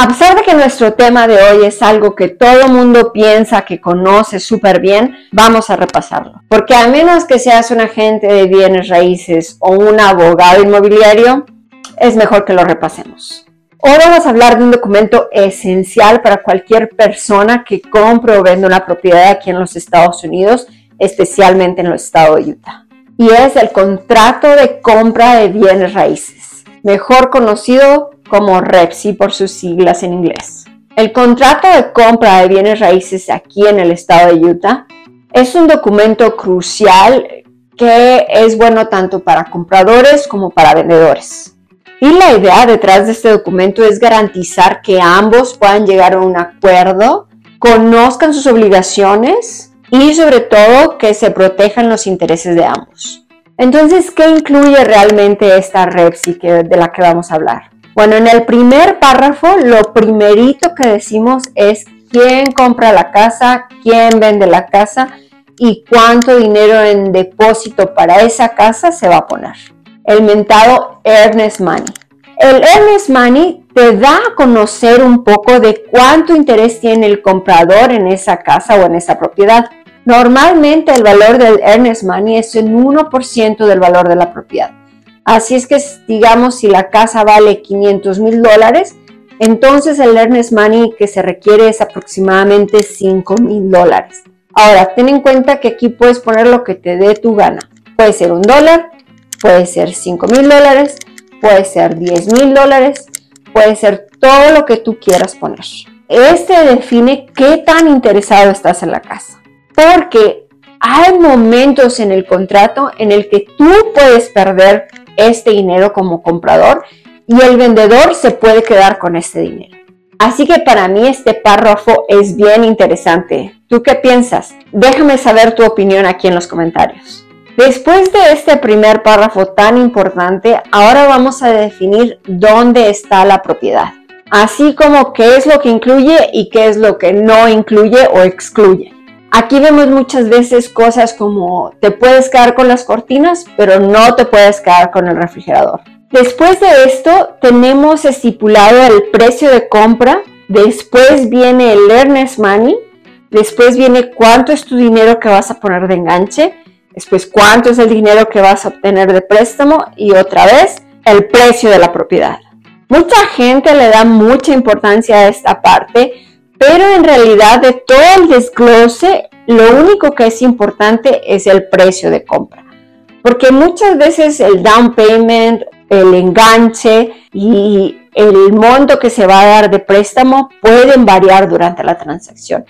A pesar de que nuestro tema de hoy es algo que todo mundo piensa que conoce súper bien, vamos a repasarlo. Porque a menos que seas un agente de bienes raíces o un abogado inmobiliario, es mejor que lo repasemos. Hoy vamos a hablar de un documento esencial para cualquier persona que compre o venda una propiedad aquí en los Estados Unidos, especialmente en el estado de Utah. Y es el contrato de compra de bienes raíces, mejor conocido como REBSI por sus siglas en inglés. El contrato de compra de bienes raíces aquí en el estado de Utah es un documento crucial que es bueno tanto para compradores como para vendedores. Y la idea detrás de este documento es garantizar que ambos puedan llegar a un acuerdo, conozcan sus obligaciones y sobre todo que se protejan los intereses de ambos. Entonces, ¿qué incluye realmente esta REBSI de la que vamos a hablar? Bueno, en el primer párrafo, lo primerito que decimos es quién compra la casa, quién vende la casa y cuánto dinero en depósito para esa casa se va a poner. El mentado earnest money. El earnest money te da a conocer un poco de cuánto interés tiene el comprador en esa casa o en esa propiedad. Normalmente el valor del earnest money es el 1% del valor de la propiedad. Así es que, digamos, si la casa vale $500,000, entonces el earnest money que se requiere es aproximadamente $5,000. Ahora, ten en cuenta que aquí puedes poner lo que te dé tu gana. Puede ser $1, puede ser $5,000, puede ser $10,000, puede ser todo lo que tú quieras poner. Este define qué tan interesado estás en la casa. Porque hay momentos en el contrato en el que tú puedes perder este dinero como comprador y el vendedor se puede quedar con este dinero. Así que para mí este párrafo es bien interesante. ¿Tú qué piensas? Déjame saber tu opinión aquí en los comentarios. Después de este primer párrafo tan importante, ahora vamos a definir dónde está la propiedad, así como qué es lo que incluye y qué es lo que no incluye o excluye. Aquí vemos muchas veces cosas como te puedes quedar con las cortinas, pero no te puedes quedar con el refrigerador. Después de esto tenemos estipulado el precio de compra, después viene el earnest money, después viene cuánto es tu dinero que vas a poner de enganche, después cuánto es el dinero que vas a obtener de préstamo y otra vez el precio de la propiedad. Mucha gente le da mucha importancia a esta parte, pero en realidad de todo el desglose, lo único que es importante es el precio de compra. Porque muchas veces el down payment, el enganche y el monto que se va a dar de préstamo pueden variar durante la transacción.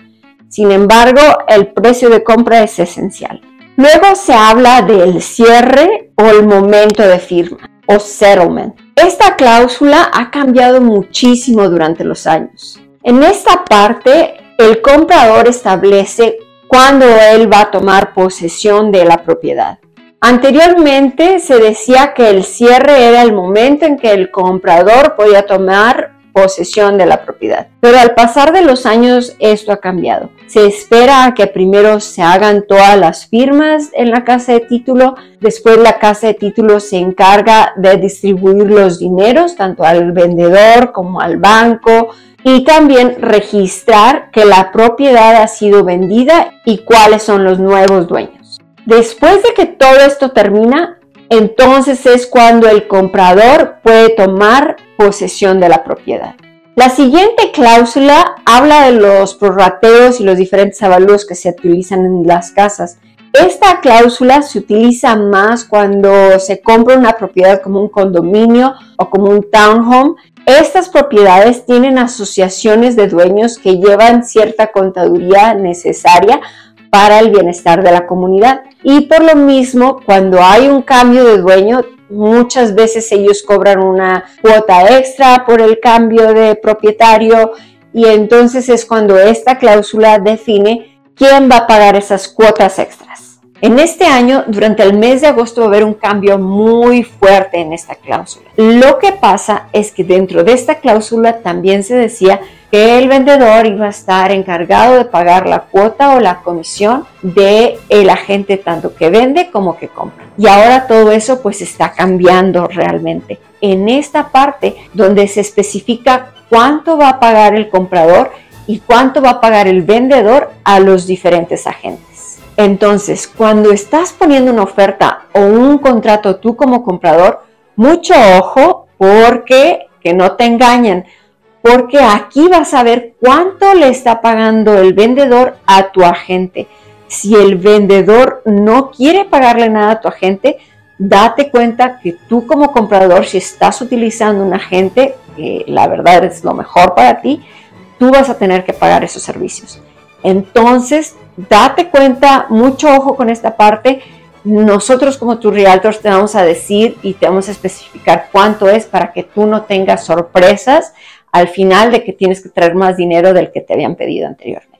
Sin embargo, el precio de compra es esencial. Luego se habla del cierre o el momento de firma o settlement. Esta cláusula ha cambiado muchísimo durante los años. En esta parte, el comprador establece cuándo él va a tomar posesión de la propiedad. Anteriormente se decía que el cierre era el momento en que el comprador podía tomar posesión de la propiedad. Pero al pasar de los años esto ha cambiado. Se espera a que primero se hagan todas las firmas en la casa de título, después la casa de título se encarga de distribuir los dineros tanto al vendedor como al banco y también registrar que la propiedad ha sido vendida y cuáles son los nuevos dueños. Después de que todo esto termina, entonces es cuando el comprador puede tomar posesión de la propiedad. La siguiente cláusula habla de los prorrateos y los diferentes avalúos que se utilizan en las casas. Esta cláusula se utiliza más cuando se compra una propiedad como un condominio o como un townhome. Estas propiedades tienen asociaciones de dueños que llevan cierta contaduría necesaria para el bienestar de la comunidad. Y por lo mismo, cuando hay un cambio de dueño, muchas veces ellos cobran una cuota extra por el cambio de propietario y entonces es cuando esta cláusula define quién va a pagar esas cuotas extras. En este año, durante el mes de agosto, va a haber un cambio muy fuerte en esta cláusula. Lo que pasa es que dentro de esta cláusula también se decía que el vendedor iba a estar encargado de pagar la cuota o la comisión del agente tanto que vende como que compra. Y ahora todo eso pues está cambiando realmente. En esta parte donde se especifica cuánto va a pagar el comprador y cuánto va a pagar el vendedor a los diferentes agentes. Entonces, cuando estás poniendo una oferta o un contrato tú como comprador, mucho ojo porque que no te engañen, porque aquí vas a ver cuánto le está pagando el vendedor a tu agente. Si el vendedor no quiere pagarle nada a tu agente, date cuenta que tú como comprador, si estás utilizando un agente, que la verdad es lo mejor para ti, tú vas a tener que pagar esos servicios. Entonces, date cuenta, mucho ojo con esta parte. Nosotros como tus realtors te vamos a decir y te vamos a especificar cuánto es para que tú no tengas sorpresas al final de que tienes que traer más dinero del que te habían pedido anteriormente.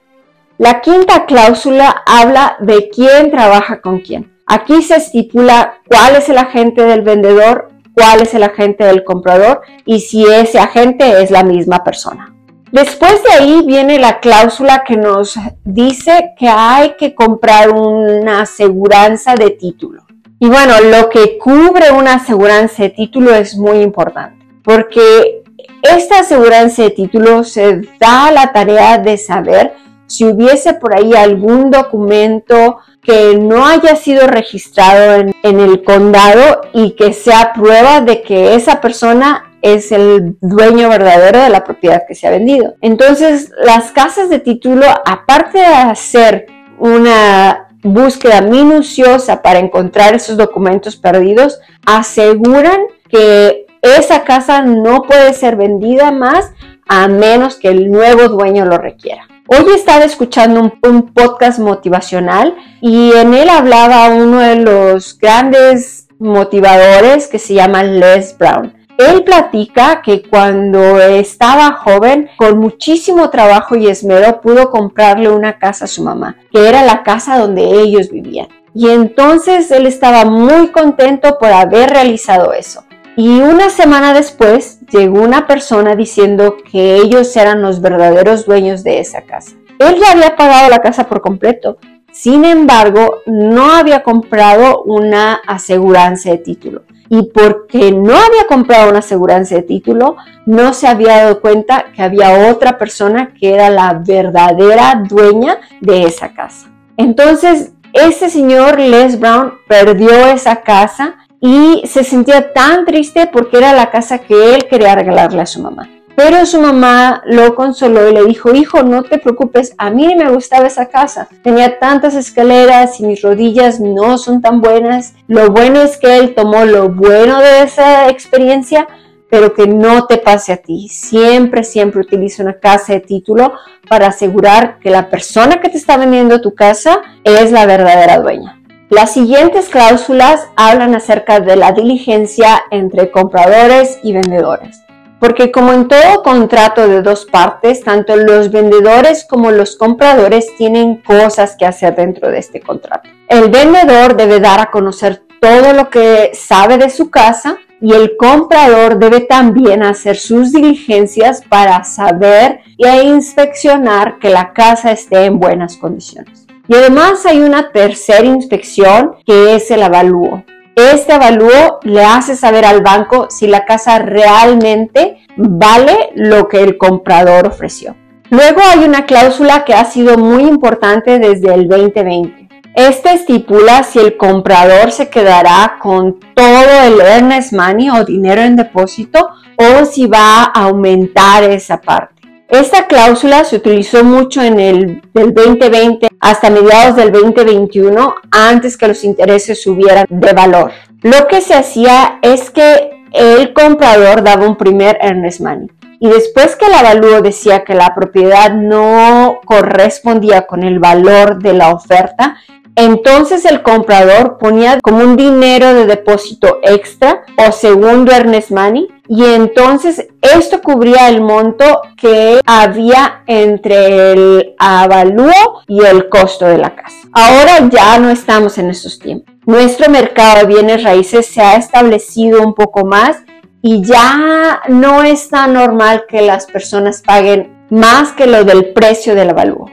La quinta cláusula habla de quién trabaja con quién. Aquí se estipula cuál es el agente del vendedor, cuál es el agente del comprador y si ese agente es la misma persona. Después de ahí viene la cláusula que nos dice que hay que comprar una aseguranza de título. Y bueno, lo que cubre una aseguranza de título es muy importante, porque esta aseguranza de título se da la tarea de saber si hubiese por ahí algún documento que no haya sido registrado en el condado y que sea prueba de que esa persona es el dueño verdadero de la propiedad que se ha vendido. Entonces, las casas de título, aparte de hacer una búsqueda minuciosa para encontrar esos documentos perdidos, aseguran que esa casa no puede ser vendida más a menos que el nuevo dueño lo requiera. Hoy estaba escuchando un podcast motivacional y en él hablaba uno de los grandes motivadores que se llama Les Brown. Él platica que cuando estaba joven, con muchísimo trabajo y esmero, pudo comprarle una casa a su mamá, que era la casa donde ellos vivían. Y entonces él estaba muy contento por haber realizado eso. Y una semana después llegó una persona diciendo que ellos eran los verdaderos dueños de esa casa. Él ya había pagado la casa por completo. Sin embargo, no había comprado una aseguranza de título. Y porque no había comprado una aseguranza de título, no se había dado cuenta que había otra persona que era la verdadera dueña de esa casa. Entonces, ese señor Les Brown perdió esa casa y se sentía tan triste porque era la casa que él quería regalarle a su mamá. Pero su mamá lo consoló y le dijo: hijo, no te preocupes, a mí me gustaba esa casa. Tenía tantas escaleras y mis rodillas no son tan buenas. Lo bueno es que él tomó lo bueno de esa experiencia, pero que no te pase a ti. Siempre utiliza una casa de título para asegurar que la persona que te está vendiendo tu casa es la verdadera dueña. Las siguientes cláusulas hablan acerca de la diligencia entre compradores y vendedores. Porque como en todo contrato de dos partes, tanto los vendedores como los compradores tienen cosas que hacer dentro de este contrato. El vendedor debe dar a conocer todo lo que sabe de su casa y el comprador debe también hacer sus diligencias para saber y inspeccionar que la casa esté en buenas condiciones. Y además hay una tercera inspección que es el avalúo. Este avalúo le hace saber al banco si la casa realmente vale lo que el comprador ofreció. Luego hay una cláusula que ha sido muy importante desde el 2020. Este estipula si el comprador se quedará con todo el earnest money o dinero en depósito o si va a aumentar esa parte. Esta cláusula se utilizó mucho del 2020 hasta mediados del 2021, antes que los intereses subieran de valor. Lo que se hacía es que el comprador daba un primer earnest money y después que el avalúo decía que la propiedad no correspondía con el valor de la oferta, entonces el comprador ponía como un dinero de depósito extra o segundo earnest money, y entonces esto cubría el monto que había entre el avalúo y el costo de la casa. Ahora ya no estamos en esos tiempos. Nuestro mercado de bienes raíces se ha establecido un poco más y ya no es tan normal que las personas paguen más que lo del precio del avalúo.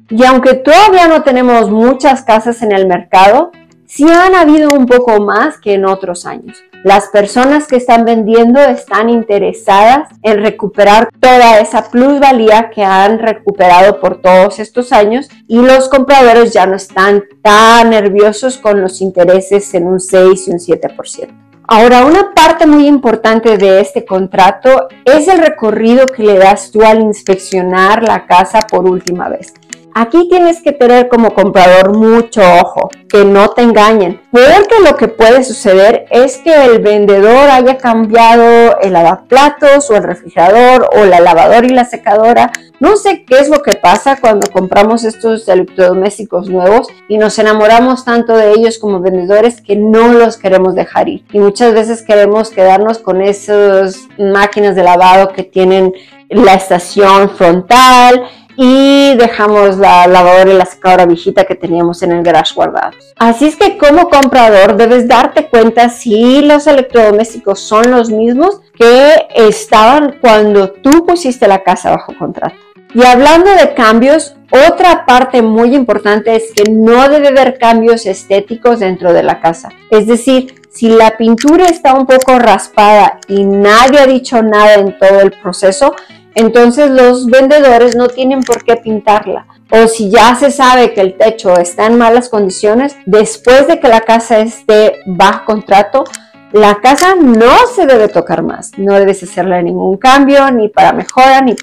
Y aunque todavía no tenemos muchas casas en el mercado, sí han habido un poco más que en otros años. Las personas que están vendiendo están interesadas en recuperar toda esa plusvalía que han recuperado por todos estos años, y los compradores ya no están tan nerviosos con los intereses en un 6 y un 7%. Ahora, una parte muy importante de este contrato es el recorrido que le das tú al inspeccionar la casa por última vez. Aquí tienes que tener como comprador mucho ojo, que no te engañen, porque lo que puede suceder es que el vendedor haya cambiado el lavaplatos o el refrigerador o la lavadora y la secadora. No sé qué es lo que pasa cuando compramos estos electrodomésticos nuevos y nos enamoramos tanto de ellos como vendedores que no los queremos dejar ir. Y muchas veces queremos quedarnos con esas máquinas de lavado que tienen la estación frontal y dejamos la lavadora y la secadora viejita que teníamos en el garage guardados. Así es que como comprador debes darte cuenta si los electrodomésticos son los mismos que estaban cuando tú pusiste la casa bajo contrato. Y hablando de cambios, otra parte muy importante es que no debe haber cambios estéticos dentro de la casa. Es decir, si la pintura está un poco raspada y nadie ha dicho nada en todo el proceso, entonces los vendedores no tienen por qué pintarla. O si ya se sabe que el techo está en malas condiciones, después de que la casa esté bajo contrato, la casa no se debe tocar más. No debes hacerle ningún cambio, ni para mejorar, ni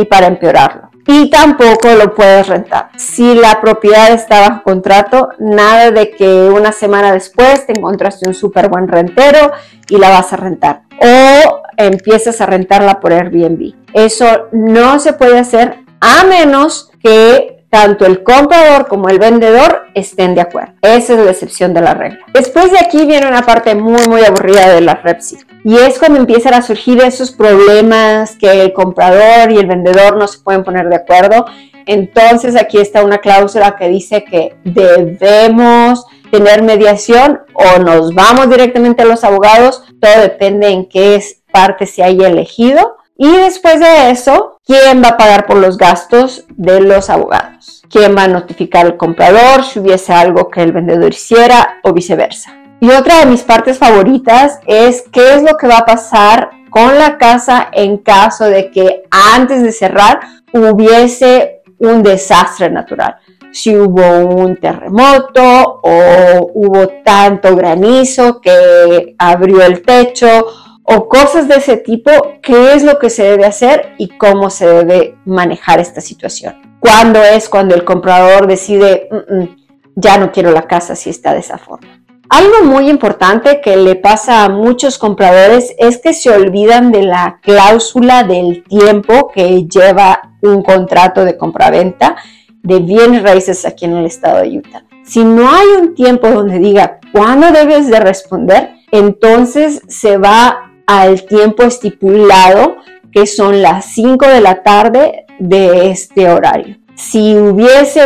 para empeorarlo. Y tampoco lo puedes rentar. Si la propiedad está bajo contrato, nada de que una semana después te encontraste un súper buen rentero y la vas a rentar. O empiezas a rentarla por Airbnb. Eso no se puede hacer a menos que tanto el comprador como el vendedor estén de acuerdo. Esa es la excepción de la regla. Después de aquí viene una parte muy aburrida de la REPSI. Y es cuando empiezan a surgir esos problemas que el comprador y el vendedor no se pueden poner de acuerdo. Entonces aquí está una cláusula que dice que debemos tener mediación o nos vamos directamente a los abogados. Todo depende en qué parte se haya elegido. Y después de eso, ¿quién va a pagar por los gastos de los abogados? ¿Quién va a notificar al comprador si hubiese algo que el vendedor hiciera o viceversa? Y otra de mis partes favoritas es qué es lo que va a pasar con la casa en caso de que antes de cerrar hubiese un desastre natural. Si hubo un terremoto o hubo tanto granizo que abrió el techo o cosas de ese tipo, ¿qué es lo que se debe hacer y cómo se debe manejar esta situación? ¿Cuándo es cuando el comprador decide, ya no quiero la casa si está de esa forma? Algo muy importante que le pasa a muchos compradores es que se olvidan de la cláusula del tiempo que lleva un contrato de compraventa de bienes raíces aquí en el estado de Utah. Si no hay un tiempo donde diga cuándo debes de responder, entonces se va al tiempo estipulado, que son las 5 de la tarde de este horario. Si hubiese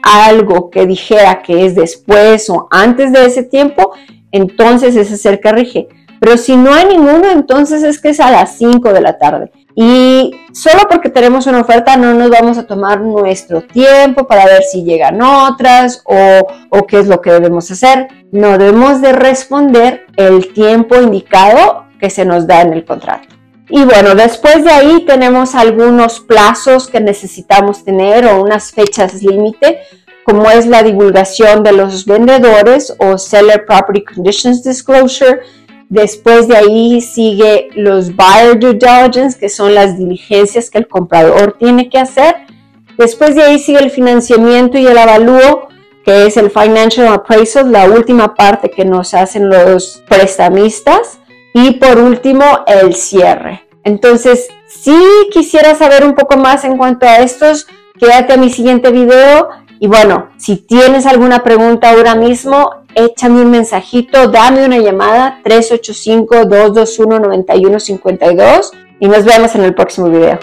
algo que dijera que es después o antes de ese tiempo, entonces ese es el que rige. Pero si no hay ninguno, entonces es que es a las 5 de la tarde. Y solo porque tenemos una oferta no nos vamos a tomar nuestro tiempo para ver si llegan otras o qué es lo que debemos hacer. No, debemos de responder el tiempo indicado que se nos da en el contrato. Y bueno, después de ahí tenemos algunos plazos que necesitamos tener o unas fechas límite, como es la divulgación de los vendedores o Seller Property Conditions Disclosure. Después de ahí sigue los Buyer Due Diligence, que son las diligencias que el comprador tiene que hacer. Después de ahí sigue el financiamiento y el avalúo, que es el Financial Appraisal, la última parte que nos hacen los prestamistas. Y por último, el cierre. Entonces, si quisieras saber un poco más en cuanto a estos, quédate a mi siguiente video Y bueno, si tienes alguna pregunta ahora mismo, échame un mensajito, dame una llamada 385-221-9152 y nos vemos en el próximo video.